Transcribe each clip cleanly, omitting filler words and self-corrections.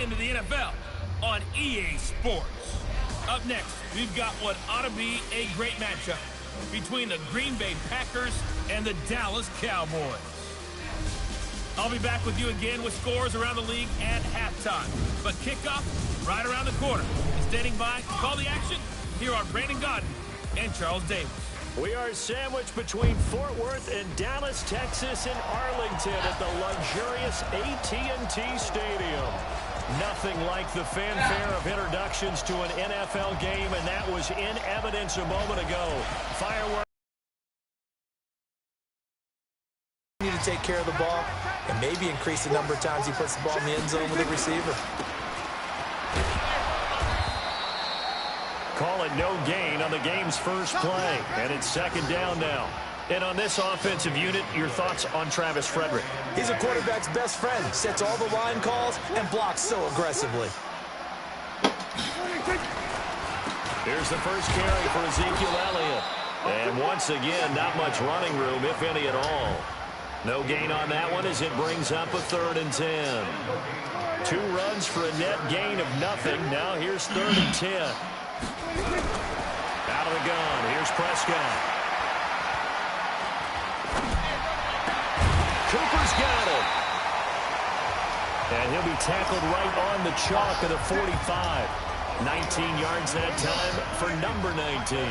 into the NFL on EA Sports. Up next, we've got what ought to be a great matchup between the Green Bay Packers and the Dallas Cowboys. I'll be back with you again with scores around the league at halftime. But kickoff right around the corner. And standing by to call the action, here are Brandon Godden and Charles Davis. We are sandwiched between Fort Worth and Dallas, Texas, and Arlington at the luxurious AT&T Stadium. Nothing like the fanfare of introductions to an NFL game, and that was in evidence a moment ago. Fireworks. To take care of the ball and maybe increase the number of times he puts the ball in the end zone with the receiver. Call it no gain on the game's first play, and it's second down now. And on this offensive unit, your thoughts on Travis Frederick? He's a quarterback's best friend. Sets all the line calls and blocks so aggressively. Here's the first carry for Ezekiel Elliott. And once again, not much running room, if any at all. No gain on that one as it brings up a 3rd and 10. 2 runs for a net gain of nothing. Now here's 3rd and 10. Out of the gun. Here's Prescott. Cooper's got it. And he'll be tackled right on the chalk of the 45. 19 yards that time for number 19.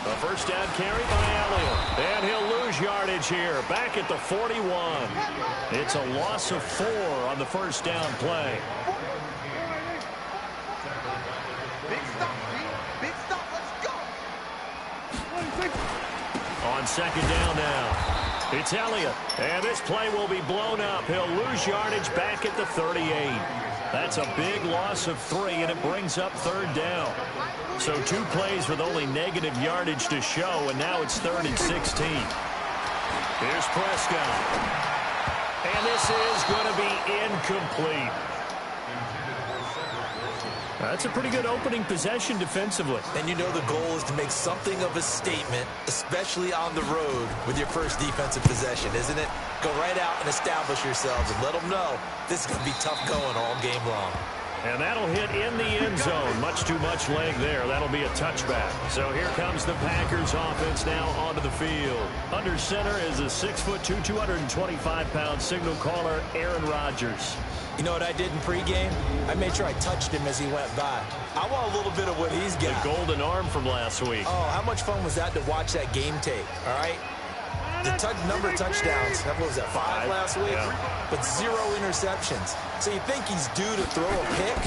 A first down carry by Elliott. And he'll lose yardage here. Back at the 41. It's a loss of 4 on the first down play. Big stop, big stop, let's go. On second down now. It's Elliott. And this play will be blown up. He'll lose yardage back at the 38. That's a big loss of 3, and it brings up 3rd down. So 2 plays with only negative yardage to show, and now it's 3rd and 16. Here's Prescott. And this is going to be incomplete. That's a pretty good opening possession defensively. And you know the goal is to make something of a statement, especially on the road with your first defensive possession, isn't it? Go right out and establish yourselves and let them know this is going to be tough going all game long. And that'll hit in the end zone. Much too much leg there. That'll be a touchback. So here comes the Packers offense now onto the field. Under center is a 6'2", 225-pound signal caller, Aaron Rodgers. You know what I did in pregame? I made sure I touched him as he went by. I want a little bit of what he's got. The golden arm from last week. Oh, how much fun was that to watch that game tape, all right? The number of touchdowns, what was that, 5 last week? Yeah. But 0 interceptions. So you think he's due to throw a pick?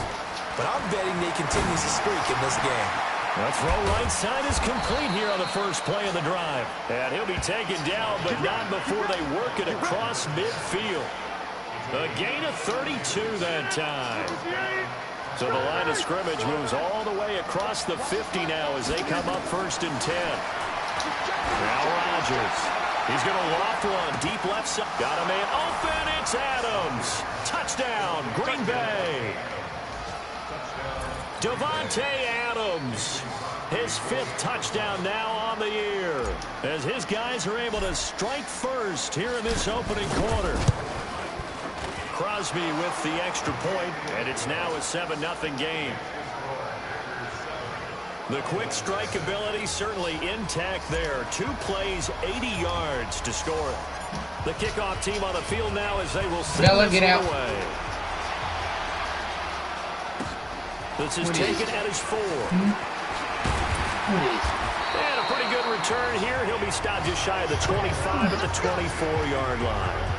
But I'm betting he continues the streak in this game. The throw right side is complete here on the first play of the drive. And he'll be taken down, but not before they work it across midfield. A gain of 32 that time. So the line of scrimmage moves all the way across the 50 now as they come up 1st and 10. Now Rodgers. He's going to loft one. Deep left side. Got a man open. It's Adams. Touchdown, Green Bay. Davante Adams. His 5th touchdown now on the year. As his guys are able to strike first here in this opening quarter. Crosby with the extra point, and it's now a 7-0 game. The quick strike ability certainly intact there. 2 plays, 80 yards to score it. The kickoff team on the field now as they will send this one away. This is taken at his 4. And a pretty good return here. He'll be stopped just shy of the 25 at the 24-yard line.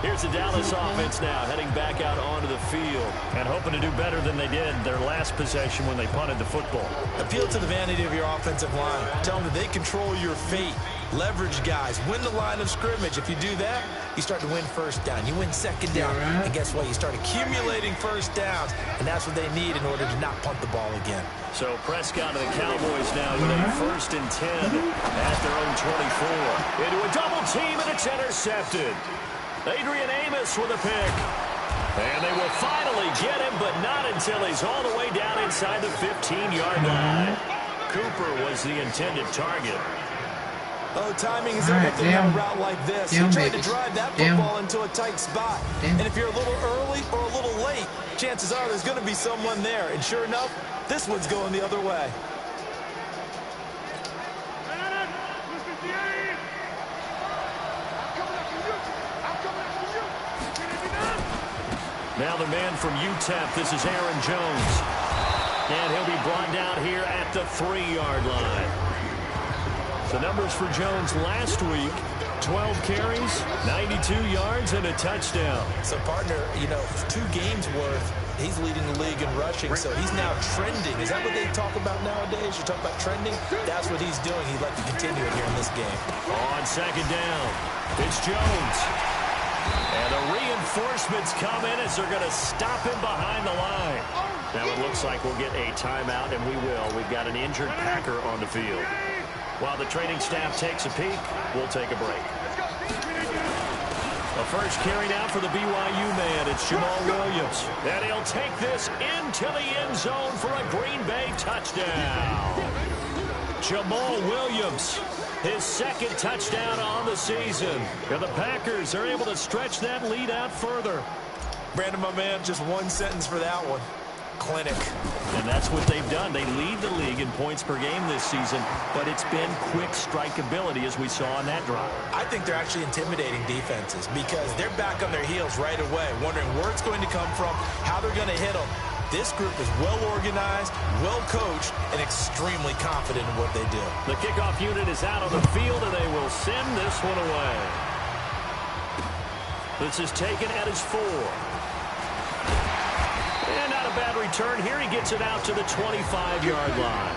Here's the Dallas offense now heading back out onto the field and hoping to do better than they did their last possession when they punted the football. Appeal to the vanity of your offensive line. Tell them that they control your fate. Leverage guys. Win the line of scrimmage. If you do that, you start to win first down. You win second down. And guess what? You start accumulating first downs. And that's what they need in order to not punt the ball again. So Prescott and the Cowboys now with a 1st and 10 at their own 24. Into a double team, and it's intercepted. Adrian Amos with a pick. And they will finally get him, but not until he's all the way down inside the 15-yard line. Cooper was the intended target. Oh, timing is All right, everything on a down. route like this. Down, He tried baby. to drive that Down. football into a tight spot. Down. And if you're a little early or a little late, chances are there's going to be someone there. And sure enough, this one's going the other way. Now the man from UTEP, this is Aaron Jones. And he'll be brought down here at the 3-yard line. The numbers for Jones last week, 12 carries, 92 yards, and a touchdown. So, partner, 2 games worth, he's leading the league in rushing, so he's now trending. Is that what they talk about nowadays? You talk about trending? That's what he's doing. He'd like to continue it here in this game. On second down, it's Jones. And the reinforcements come in as they're going to stop him behind the line. Now it looks like we'll get a timeout, and we will. We've got an injured Packer on the field. While the training staff takes a peek, we'll take a break. The first carry now for the BYU man. It's Jamal Williams. And he'll take this into the end zone for a Green Bay touchdown. Jamal Williams, his second touchdown on the season. And the Packers are able to stretch that lead out further. Brandon, my man, just one sentence for that one. Clinic. And that's what they've done. They lead the league in points per game this season, but it's been quick strikeability as we saw on that drive. I think they're actually intimidating defenses because they're back on their heels right away, wondering where it's going to come from, how they're going to hit them. This group is well organized, well coached, and extremely confident in what they do. The kickoff unit is out on the field, and they will send this one away. This is taken at his 4. And not a bad return here. He gets it out to the 25-yard line.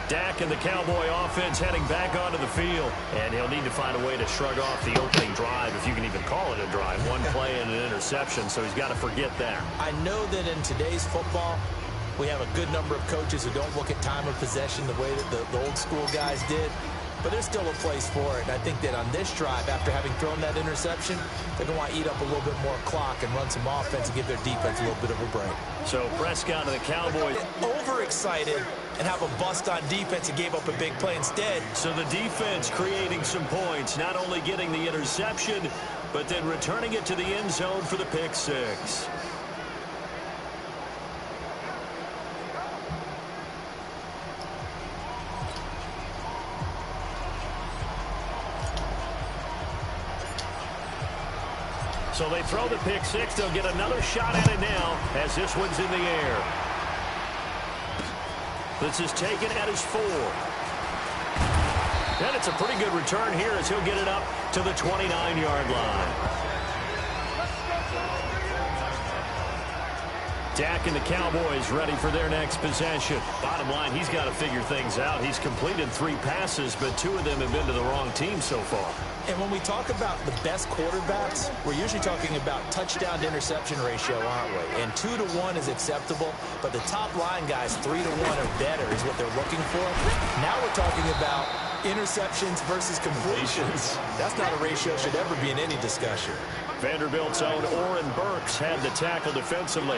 Dak and the Cowboy offense heading back onto the field. And he'll need to find a way to shrug off the opening drive, if you can even call it a drive. One play and an interception, so he's got to forget that. I know that in today's football, we have a good number of coaches who don't look at time of possession the way that the old school guys did. But there's still a place for it. And I think that on this drive, after having thrown that interception, they're going to want to eat up a little bit more clock and run some offense and give their defense a little bit of a break. So Prescott and the Cowboys overexcited and have a bust on defense and gave up a big play instead. So the defense creating some points, not only getting the interception, but then returning it to the end zone for the pick 6. So they throw the pick 6. They'll get another shot at it now as this one's in the air. This is taken at his 4. And it's a pretty good return here as he'll get it up to the 29-yard line. Dak and the Cowboys ready for their next possession. Bottom line, he's got to figure things out. He's completed 3 passes, but 2 of them have been to the wrong team so far. And when we talk about the best quarterbacks, we're usually talking about touchdown to interception ratio, aren't we? And 2 to 1 is acceptable, but the top line guys, 3 to 1 or better is what they're looking for. Now we're talking about interceptions versus completions. That's not a ratio should ever be in any discussion. Vanderbilt's own Oren Burks had the tackle defensively.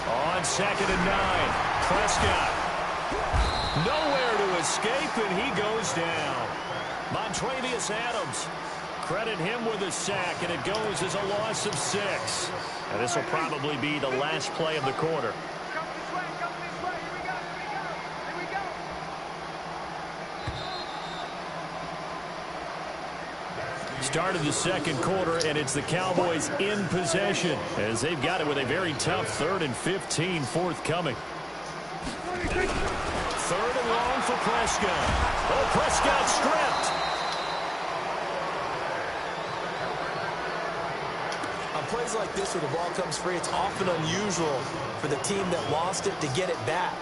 On 2nd and 9, Prescott. Nowhere to escape, and he goes down. Montravius Adams, credit him with a sack, and it goes as a loss of 6. And this will probably be the last play of the quarter. Start of the second quarter, and it's the Cowboys in possession as they've got it with a very tough 3rd and 15 forthcoming. 3rd and long for Prescott. Oh, Prescott stripped. On plays like this where the ball comes free, it's often unusual for the team that lost it to get it back.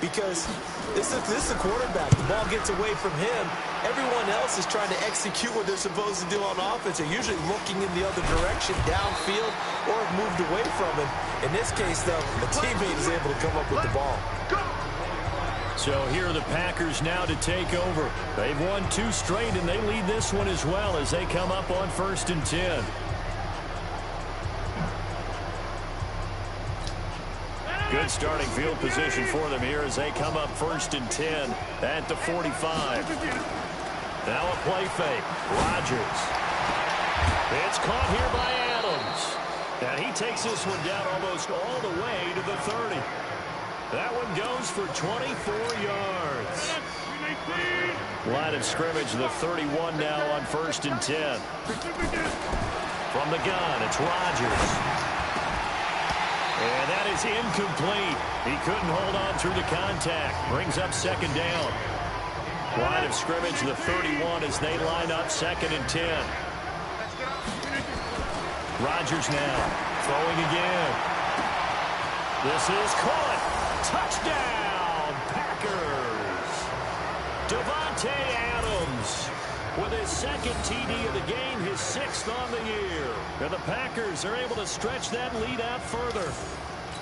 Because this is a quarterback. The ball gets away from him. Everyone else is trying to execute what they're supposed to do on offense. They're usually looking in the other direction, downfield, or have moved away from him. In this case, though, the teammate is able to come up with the ball. So here are the Packers now to take over. They've won 2 straight, and they lead this one as well as they come up on 1st and 10. Good starting field position for them here as they come up 1st and 10 at the 45. Now a play fake. Rodgers. It's caught here by Adams. And he takes this one down almost all the way to the 30. That one goes for 24 yards. Line of scrimmage, the 31 now on 1st and 10. From the gun, it's Rodgers. And that is incomplete. He couldn't hold on through the contact. Brings up 2nd down. Line of scrimmage, the 31 as they line up 2nd and 10. Rodgers now throwing again. This is caught. Touchdown, Packers. Davante Adams with his 2nd TD of the game, his 6th on the year. And the Packers are able to stretch that lead out further.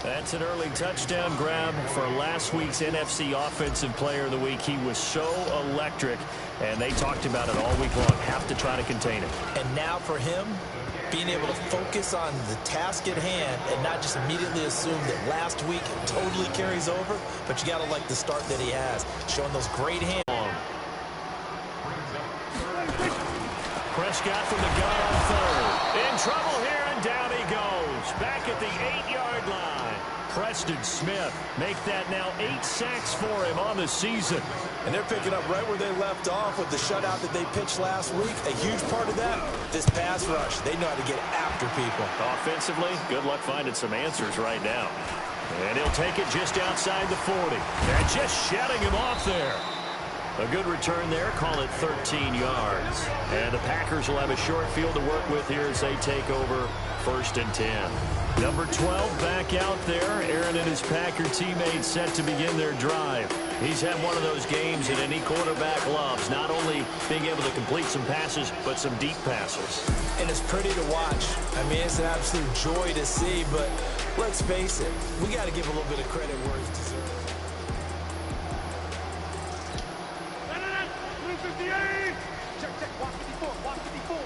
That's an early touchdown grab for last week's NFC Offensive Player of the Week. He was so electric, and they talked about it all week long. Have to try to contain him. And now for him, being able to focus on the task at hand and not just immediately assume that last week totally carries over, but you got to like the start that he has, showing those great hands. Prescott from the gun on 3rd. In trouble here, and down he goes. Back at the 8-yard line. Preston Smith make that now 8 sacks for him on the season. And they're picking up right where they left off with the shutout that they pitched last week. A huge part of that, this pass rush. They know how to get after people. Offensively, good luck finding some answers right now. And he'll take it just outside the 40. And just shutting him off there. A good return there. Call it 13 yards. And the Packers will have a short field to work with here as they take over 1st and 10. Number 12 back out there. Aaron and his Packer teammates set to begin their drive. He's had one of those games that any quarterback loves. Not only being able to complete some passes, but some deep passes. And it's pretty to watch. I mean, it's an absolute joy to see, but let's face it, we got to give a little bit of credit where it's deserved. Check, 154, 154.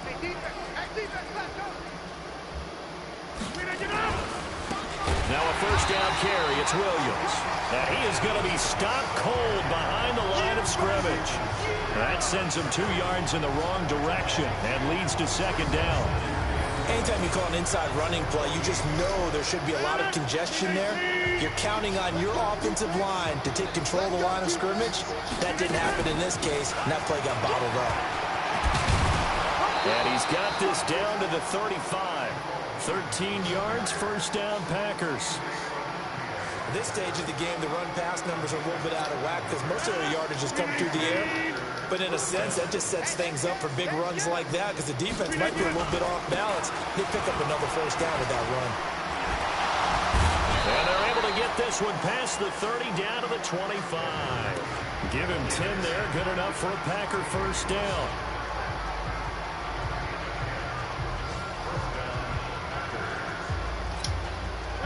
Hey, defense, let's go. Now a 1st down carry. It's Williams. And he is going to be stopped cold behind the line of scrimmage. That sends him 2 yards in the wrong direction and leads to 2nd down. Anytime you call an inside running play, you just know there should be a lot of congestion there. You're counting on your offensive line to take control of the line of scrimmage. That didn't happen in this case, and that play got bottled up. And he's got this down to the 35. 13 yards, 1st down, Packers. At this stage of the game, the run-pass numbers are a little bit out of whack because most of their yardage has come through the air. But in a sense, that just sets things up for big runs like that because the defense might be a little bit off balance. They pick up another 1st down with that run. And they're able to get this one past the 30 down to the 25. Give him 10 there. Good enough for a Packer 1st down.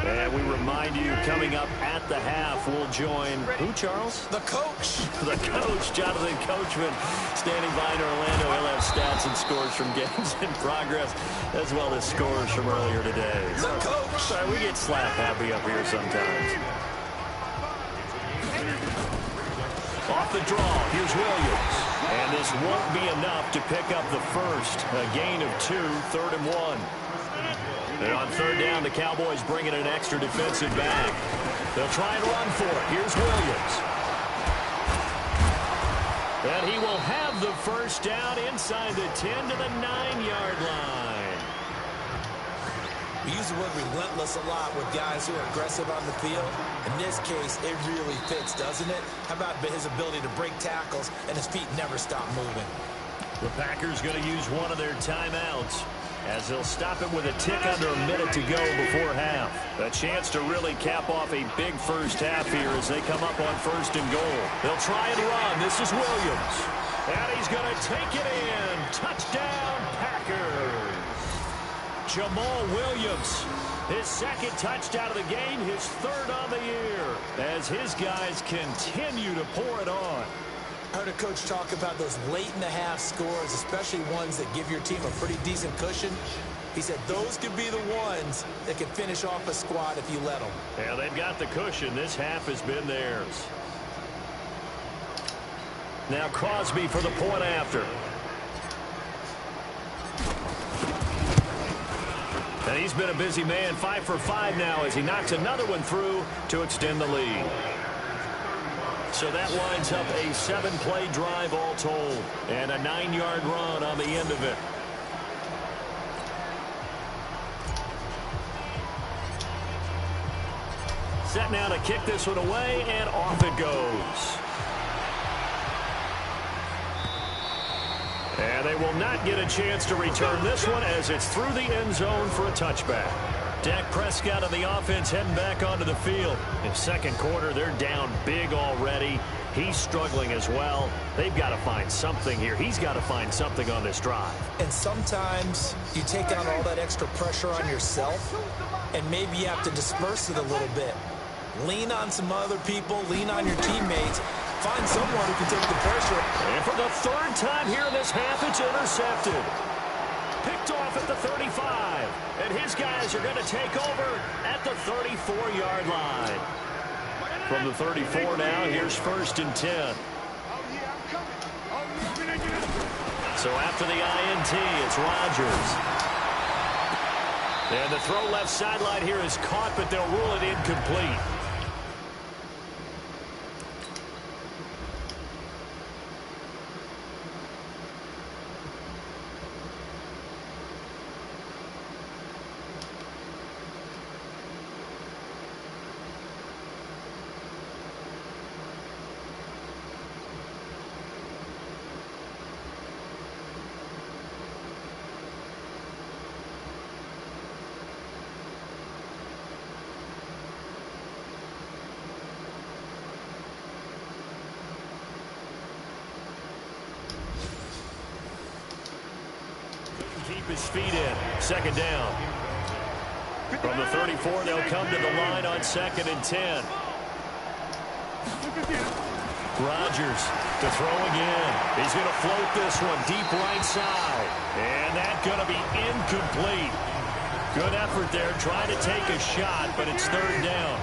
And we remind you, coming up at the half, we'll join who, Charles? The coach. The coach, Jonathan Coachman, standing by in Orlando. He'll have stats and scores from games in progress, as well as scores from earlier today. The coach. Sorry, we get slap happy up here sometimes. Off the draw, here's Williams. And this won't be enough to pick up the 1st. A gain of 2, 3rd and 1. And on 3rd down, the Cowboys bring in an extra defensive back. They'll try and run for it. Here's Williams. And he will have the 1st down inside the 10 to the 9-yard line. We use the word relentless a lot with guys who are aggressive on the field. In this case, it really fits, doesn't it? How about his ability to break tackles and his feet never stop moving? The Packers going to use one of their timeouts, as they'll stop it with a tick under a minute to go before half. A chance to really cap off a big 1st half here as they come up on 1st and goal. They'll try and run. This is Williams. And he's going to take it in. Touchdown, Packers. Jamal Williams, his 2nd touchdown of the game, his 3rd on the year, as his guys continue to pour it on. I heard a coach talk about those late-in-the-half scores, especially ones that give your team a pretty decent cushion. He said those could be the ones that can finish off a squad if you let them. Yeah, they've got the cushion. This half has been theirs. Now Crosby for the point after. And he's been a busy man, 5 for 5 now as he knocks another one through to extend the lead. So that lines up a 7-play drive all told and a 9-yard run on the end of it. Set now to kick this one away, and off it goes. And they will not get a chance to return this one as it's through the end zone for a touchback. Dak Prescott on the offense heading back onto the field. In second quarter, they're down big already. He's struggling as well. They've got to find something here. He's got to find something on this drive. And sometimes you take on all that extra pressure on yourself, and maybe you have to disperse it a little bit. Lean on some other people, lean on your teammates. Find someone who can take the pressure. And for the third time here in this half, it's intercepted. Picked off at the 35. And his guys are going to take over at the 34-yard line. From the 34 now, here's 1st and 10. So after the INT, it's Rodgers. And the throw left sideline here is caught, but they'll rule it incomplete. Keep his feet in. Second down. From the 34, they'll come to the line on 2nd and 10. Rodgers to throw again. He's going to float this one deep right side. And that's going to be incomplete. Good effort there, trying to take a shot, but it's 3rd down.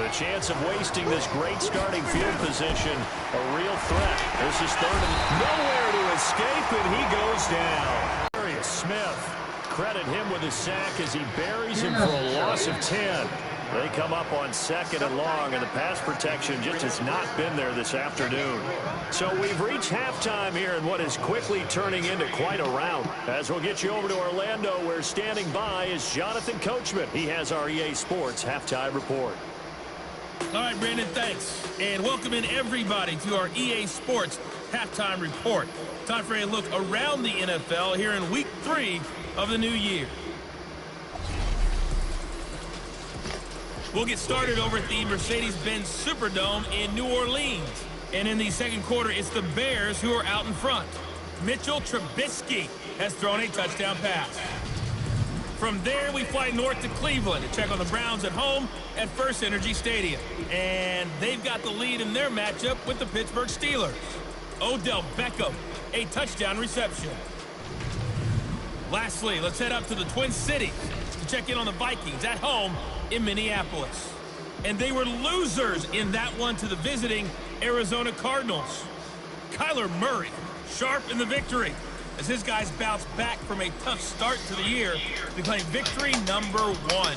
The chance of wasting this great starting field position, a real threat. This is 3rd and nowhere to escape, and he goes down. Smith, credit him with his sack as he buries him for a loss of 10. They come up on 2nd and long, and the pass protection just has not been there this afternoon. So we've reached halftime here in what is quickly turning into quite a rout. As we'll get you over to Orlando, where standing by is Jonathan Coachman. He has our EA Sports Halftime Report. All right, Brandon, thanks. And welcome in everybody to our EA Sports Halftime Report. Time for a look around the NFL here in Week 3 of the new year. We'll get started over at the Mercedes-Benz Superdome in New Orleans. And in the second quarter, it's the Bears who are out in front. Mitchell Trubisky has thrown a touchdown pass. From there, we fly north to Cleveland to check on the Browns at home at First Energy Stadium. And they've got the lead in their matchup with the Pittsburgh Steelers. Odell Beckham, a touchdown reception. Lastly, let's head up to the Twin Cities to check in on the Vikings at home in Minneapolis. And they were losers in that one to the visiting Arizona Cardinals. Kyler Murray, sharp in the victory, as his guys bounce back from a tough start to the year to claim victory number 1.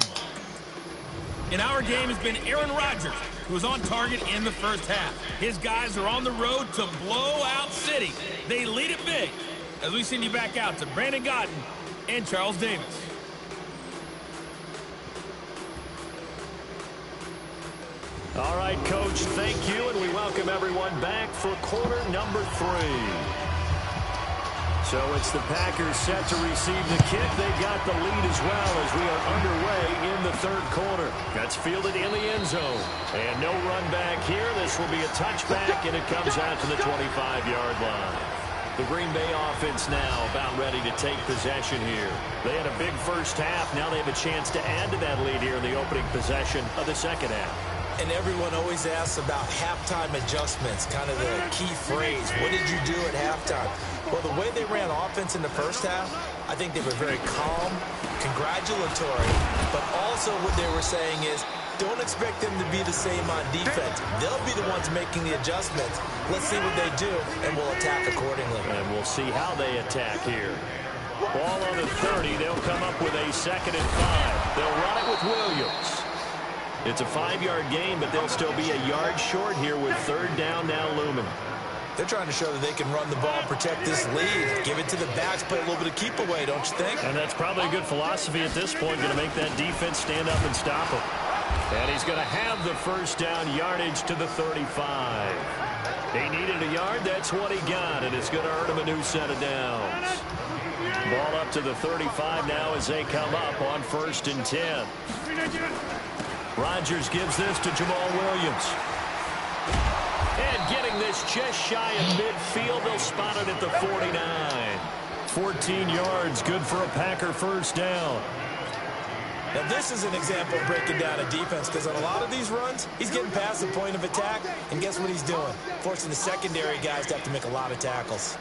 In our game has been Aaron Rodgers, who was on target in the first half. His guys are on the road to Blowout City. They lead it big as we send you back out to Brandon Godden and Charles Davis. All right, Coach, thank you, and we welcome everyone back for quarter number 3. So it's the Packers set to receive the kick. They've got the lead as well as we are underway in the third quarter. That's fielded in the end zone. And no run back here. This will be a touchback, and it comes out to the 25-yard line. The Green Bay offense now about ready to take possession here. They had a big first half. Now they have a chance to add to that lead here in the opening possession of the second half. And everyone always asks about halftime adjustments, kind of the key phrase. What did you do at halftime? Well, the way they ran offense in the first half, I think they were very calm, congratulatory, but also what they were saying is, don't expect them to be the same on defense. They'll be the ones making the adjustments. Let's see what they do, and we'll attack accordingly. And we'll see how they attack here. Ball on the 30. They'll come up with a 2nd and 5. They'll run it with Williams. It's a 5-yard gain, but they'll still be a yard short here with 3rd down now looming. They're trying to show that they can run the ball and protect this lead. Give it to the backs, play a little bit of keep away, don't you think? And that's probably a good philosophy at this point, going to make that defense stand up and stop them. And he's going to have the 1st down yardage to the 35. He needed a yard. That's what he got, and it's going to earn him a new set of downs. Ball up to the 35 now as they come up on 1st and 10. Rodgers gives this to Jamal Williams. And getting this just shy of midfield, they'll spot it at the 49. 14 yards, good for a Packer 1st down. Now, this is an example of breaking down a defense, because on a lot of these runs, he's getting past the point of attack, and guess what he's doing? Forcing the secondary guys to have to make a lot of tackles.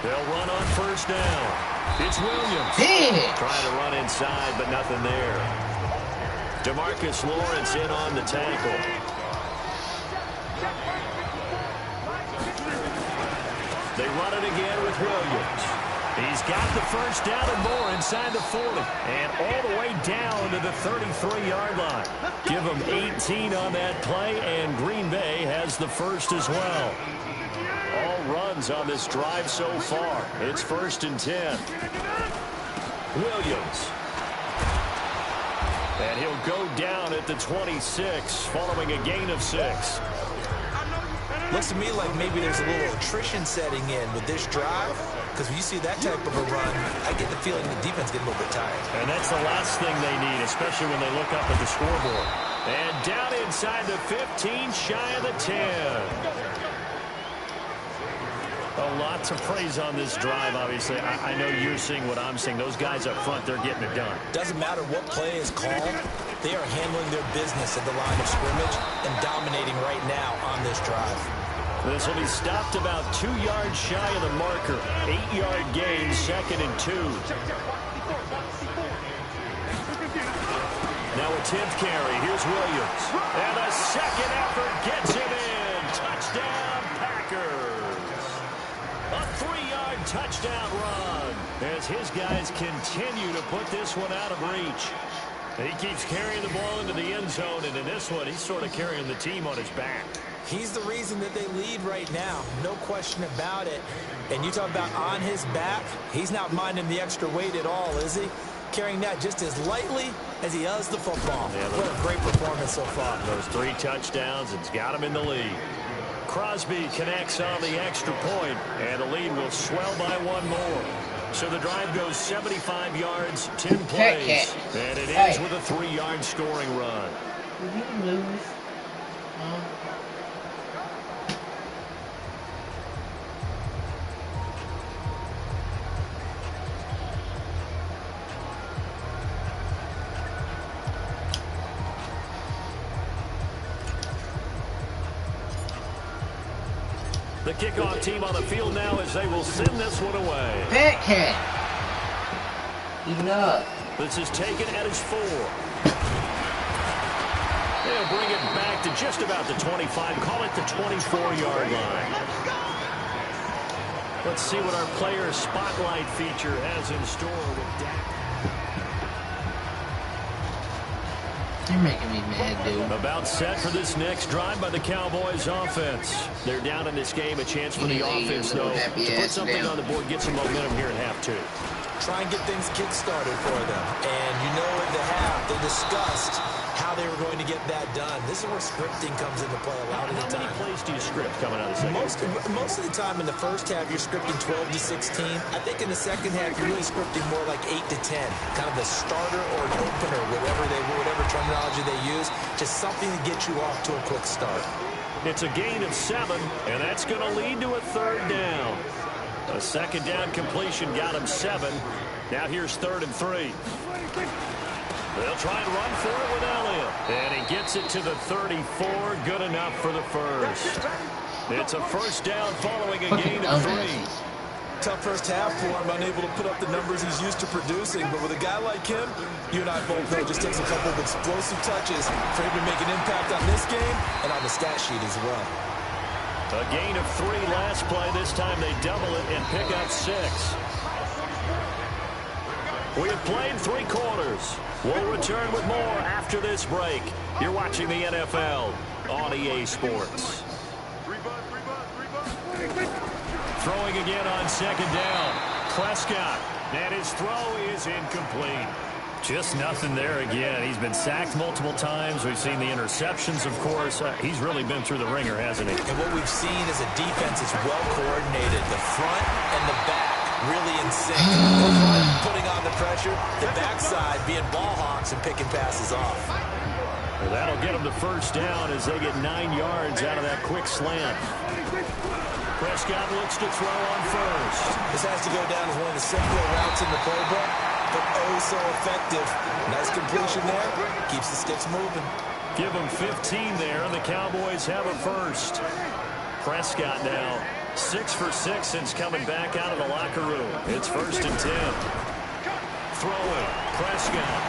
They'll run on 1st down. It's Williams. Trying to run inside, but nothing there. DeMarcus Lawrence in on the tackle. They run it again with Williams. He's got the 1st down and more inside the 40. And all the way down to the 33-yard line. Give them 18 on that play, and Green Bay has the 1st as well. All runs on this drive so far. It's 1st and 10. Williams. And he'll go down at the 26, following a gain of 6. Looks to me like maybe there's a little attrition setting in with this drive, because when you see that type of a run, I get the feeling the defense getting a little bit tired. And that's the last thing they need, especially when they look up at the scoreboard. And down inside the 15, shy of the 10. A lot to praise on this drive, obviously. I know you're seeing what I'm seeing. Those guys up front, they're getting it done. Doesn't matter what play is called. They are handling their business at the line of scrimmage and dominating right now on this drive. This will be stopped about 2 yards shy of the marker. 8-yard gain, 2nd and 2. Now a 10th carry. Here's Williams. And a second effort gets him in. Touchdown, Packers. A 3-yard touchdown run as his guys continue to put this one out of reach. He keeps carrying the ball into the end zone, and in this one, he's sort of carrying the team on his back. He's the reason that they lead right now. No question about it. And you talk about on his back, he's not minding the extra weight at all, is he? Carrying that just as lightly as he does the football. Yeah, what a great performance so far. Those 3 touchdowns, it's got him in the lead. Crosby connects on the extra point, and the lead will swell by 1 more. So the drive goes 75 yards, 10 plays, and it ends with a 3-yard scoring run. Did you lose? The kickoff team on the field now as they will send this one away. Fat cat. Enough. This is taken at his 4. They'll bring it back to just about the 25. Call it the 24-yard line. Let's see what our player spotlight feature has in store with Dak. You're making me mad, dude. About set for this next drive by the Cowboys offense. They're down in this game. A chance for the offense, though, to put something on the board, get some momentum here at half 2. Try and get things kick-started for them. And you know at the half, they discussed how they were going to get that done. This is where scripting comes into play a lot of the time. How many plays do you script coming out of the second? Most of the time in the first half, you're scripting 12 to 16. I think in the second half, you're really scripting more like 8 to 10. Kind of a starter or an opener, whatever terminology they use. Just something to get you off to a quick start. It's a gain of 7, and that's going to lead to a 3rd down. A 2nd down completion got him 7. Now here's 3rd and 3. They'll try and run for it with Elliott. And he gets it to the 34. Good enough for the first. It's a first down following a gain of 3. Tough first half for him, unable to put up the numbers he's used to producing. But with a guy like him, you and I both know it just takes a couple of explosive touches for him to make an impact on this game and on the stat sheet as well. A gain of 3 last play. This time they double it and pick up 6. We have played 3 quarters. We'll return with more after this break. You're watching the NFL on EA Sports. Throwing again on second down. Prescott. And his throw is incomplete. Just nothing there again. He's been sacked multiple times. We've seen the interceptions, of course. He's really been through the ringer, hasn't he? And what we've seen is a defense that's well coordinated. The front and the back really in sync. The front putting on the pressure. The backside being ball hawks and picking passes off. Well, that'll get them the first down as they get 9 yards out of that quick slant. Prescott looks to throw on first. This has to go down as one of the simpler routes in the playbook, but oh so effective. Nice completion there. Keeps the sticks moving. Give them 15 there, and the Cowboys have a first. Prescott now 6 for 6 since coming back out of the locker room. It's 1st and 10. Throwing. Prescott.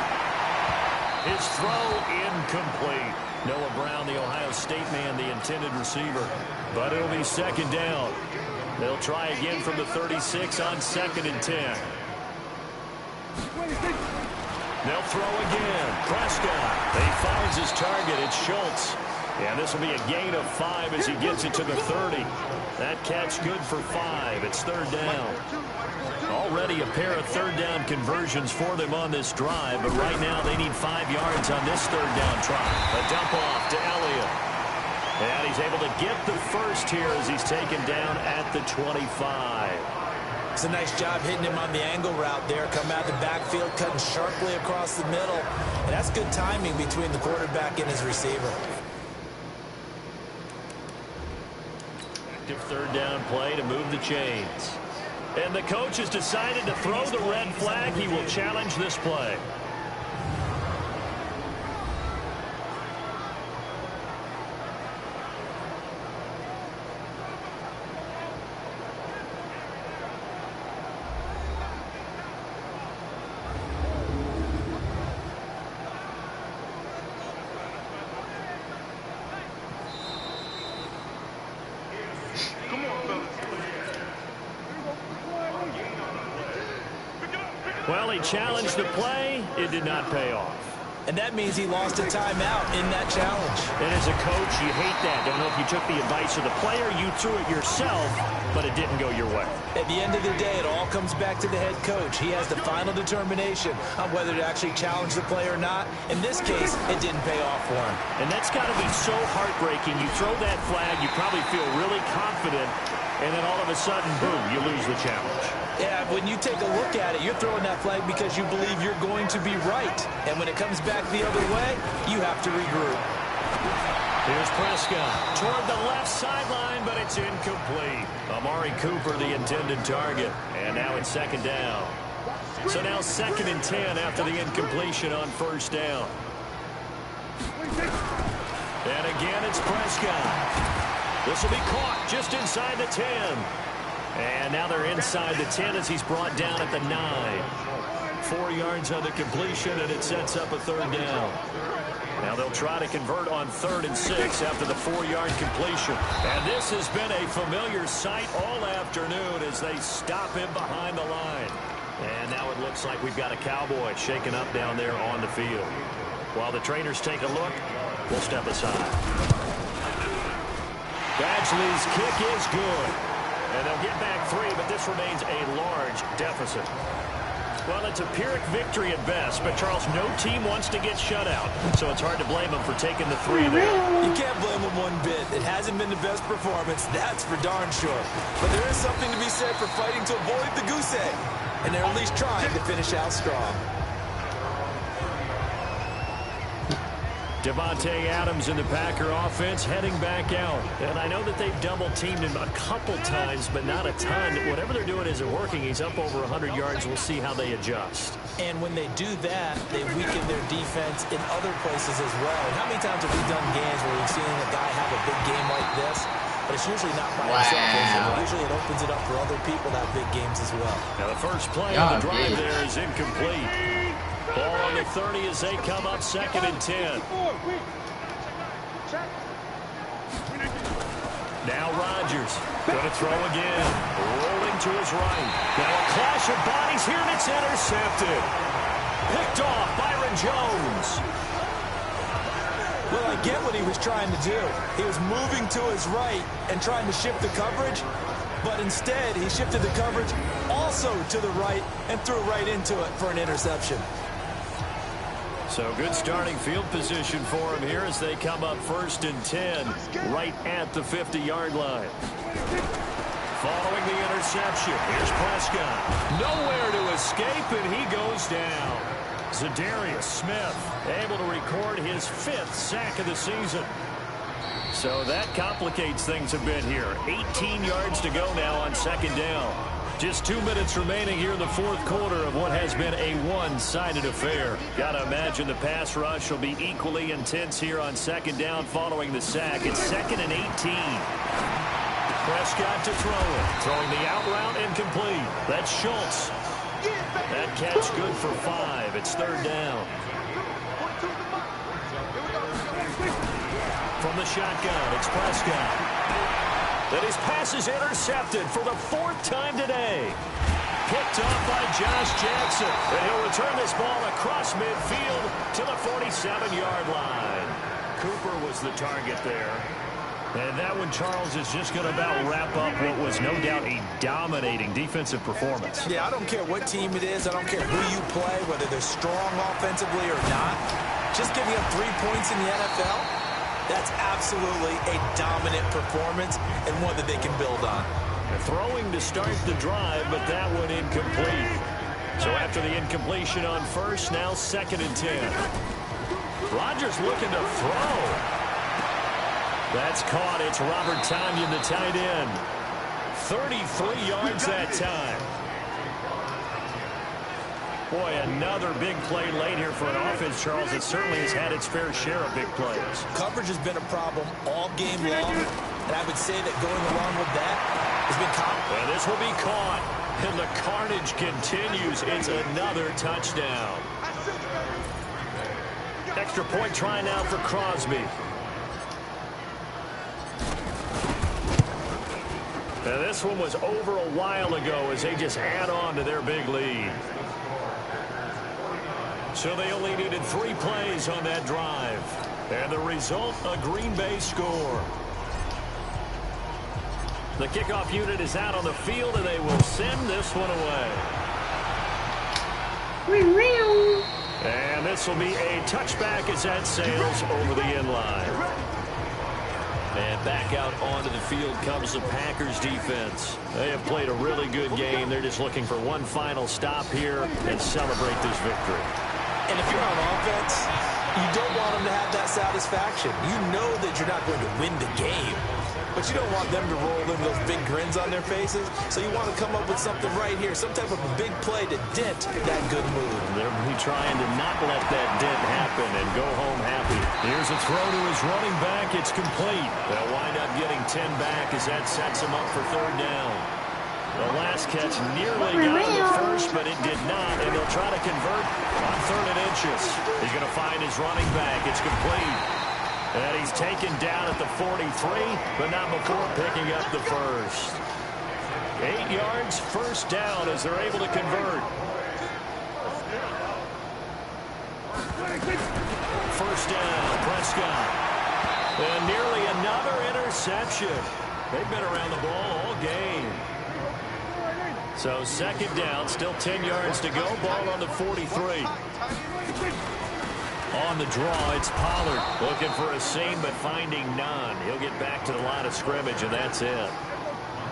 His throw incomplete. Noah Brown, the Ohio State man, the intended receiver. But it'll be 2nd down. They'll try again from the 36 on 2nd and 10. They'll throw again. Prescott. He finds his target. It's Schultz. And this will be a gain of 5 as he gets it to the 30. That catch good for 5. It's 3rd down. Already a pair of 3rd down conversions for them on this drive, but right now they need 5 yards on this 3rd down try. A dump off to Elliott. And he's able to get the first here as he's taken down at the 25. It's a nice job hitting him on the angle route there. Come out the backfield, cutting sharply across the middle. And that's good timing between the quarterback and his receiver. Active 3rd down play to move the chains. And the coach has decided to throw the red flag. He will challenge this play. Well, he challenged the play. It did not pay off. And that means he lost a timeout in that challenge. And as a coach, you hate that. Don't know if you took the advice of the player, you threw it yourself, but it didn't go your way. At the end of the day, it all comes back to the head coach. He has the final determination on whether to actually challenge the play or not. In this case, it didn't pay off for him. And that's got to be so heartbreaking. You throw that flag, you probably feel really confident, and then all of a sudden, boom, you lose the challenge. Yeah, when you take a look at it, you're throwing that flag because you believe you're going to be right. And when it comes back the other way, you have to regroup. Here's Prescott toward the left sideline, but it's incomplete. Amari Cooper, the intended target. And now it's 2nd down. So now 2nd and 10 after the incompletion on 1st down. And again, it's Prescott. This will be caught just inside the 10. And now they're inside the 10 as he's brought down at the 9. 4 yards on the completion, and it sets up a 3rd down. Now they'll try to convert on 3rd and 6 after the 4-yard completion. And this has been a familiar sight all afternoon as they stop him behind the line. And now it looks like we've got a Cowboy shaken up down there on the field. While the trainers take a look, we'll step aside. Badgley's kick is good. And they'll get back 3, but this remains a large deficit. Well, it's a Pyrrhic victory at best, but, Charles, no team wants to get shut out, so it's hard to blame them for taking the 3 there. You can't blame them one bit. It hasn't been the best performance, that's for darn sure. But there is something to be said for fighting to avoid the goose egg, and they're at least trying to finish out strong. Devontae Adams in the Packer offense heading back out. And I know that they've double-teamed him a couple times, but not a ton. Whatever they're doing isn't working. He's up over 100 yards. We'll see how they adjust. And when they do that, they weaken their defense in other places as well. And how many times have we done games where we've seen a guy have a big game like this? But it's usually not by himself. Usually it opens it up for other people to have big games as well. Now the first play of the drive there is incomplete. Ball on the 30 as they come up 2nd and 10. Now Rodgers going to throw again. Rolling to his right. Now a clash of bodies here, and it's intercepted. Picked off Byron Jones. Well, I get what he was trying to do. He was moving to his right and trying to shift the coverage, but instead he shifted the coverage also to the right and threw right into it for an interception. So good starting field position for him here as they come up 1st and 10, right at the 50-yard line. Following the interception, here's Prescott. Nowhere to escape, and he goes down. Zadarius Smith able to record his 5th sack of the season. So that complicates things a bit here. 18 yards to go now on 2nd down. Just 2 minutes remaining here in the 4th quarter of what has been a one-sided affair. Got to imagine the pass rush will be equally intense here on 2nd down following the sack. It's 2nd and 18. Prescott to throw it. Throwing the out route incomplete. That's Schultz. That catch good for 5. It's 3rd down. From the shotgun, it's Prescott. That his pass is intercepted for the 4th time today. Picked off by Josh Jackson. And he'll return this ball across midfield to the 47-yard line. Cooper was the target there. And that one, Charles, is just going to about wrap up what was no doubt a dominating defensive performance. Yeah, I don't care what team it is. I don't care who you play, whether they're strong offensively or not. Just giving up 3 points in the NFL, that's absolutely a dominant performance and one that they can build on. Throwing to start the drive, but that one incomplete. So after the incompletion on 1st, now 2nd and 10. Rodgers looking to throw. That's caught. It's Robert Tonyan, the tight end. 33 yards that time. Boy, another big play late here for an offense, Charles. It certainly has had its fair share of big plays. Coverage has been a problem all game long, and I would say that going along with that has been caught. And this will be caught, and the carnage continues. It's another touchdown. Extra point try now for Crosby. And this one was over a while ago as they just add on to their big lead. So they only needed 3 plays on that drive. And the result, a Green Bay score. The kickoff unit is out on the field, and they will send this one away. And this will be a touchback as that sails over the end line. And back out onto the field comes the Packers defense. They have played a really good game. They're just looking for one final stop here and celebrate this victory. And if you're on offense, you don't want them to have that satisfaction. You know that you're not going to win the game, but you don't want them to roll in those big grins on their faces. So you want to come up with something right here, some type of a big play to dent that good mood. They'll be trying to not let that dent happen and go home happy. Here's a throw to his running back. It's complete. They'll wind up getting 10 back as that sets him up for 3rd down. The last catch nearly got him the first, but it did not, and they'll try to convert on 3rd and inches. He's going to find his running back. It's complete. And he's taken down at the 43, but not before picking up the first. 8 yards, 1st down as they're able to convert. 1st down, Prescott. And nearly another interception. They've been around the ball all game. So 2nd down, still 10 yards to go. Ball on the 43. On the draw, it's Pollard looking for a seam, but finding none. He'll get back to the line of scrimmage, and that's it.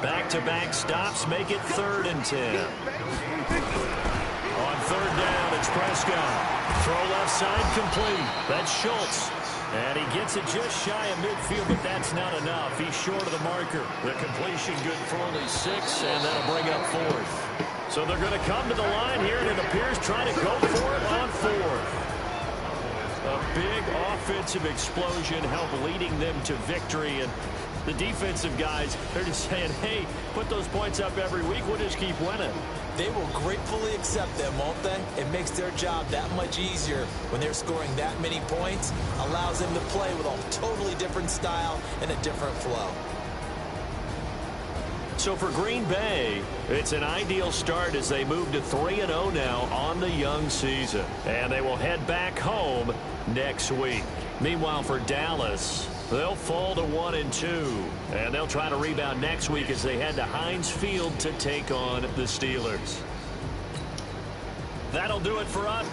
Back-to-back stops make it 3rd and 10. On 3rd down, it's Prescott. Throw left side complete. That's Schultz. And he gets it just shy of midfield, but that's not enough. He's short of the marker. The completion good for only 6, and that'll bring up 4th. So they're going to come to the line here, and it appears trying to go for it on 4th. A big offensive explosion helped leading them to victory, and the defensive guys, they're just saying, hey, put those points up every week. We'll just keep winning. They will gratefully accept them, won't they? It makes their job that much easier when they're scoring that many points. Allows them to play with a totally different style and a different flow. So for Green Bay, it's an ideal start as they move to 3-0 now on the young season. And they will head back home next week. Meanwhile, for Dallas, they'll fall to 1-2. And they'll try to rebound next week as they head to Heinz Field to take on the Steelers. That'll do it for us.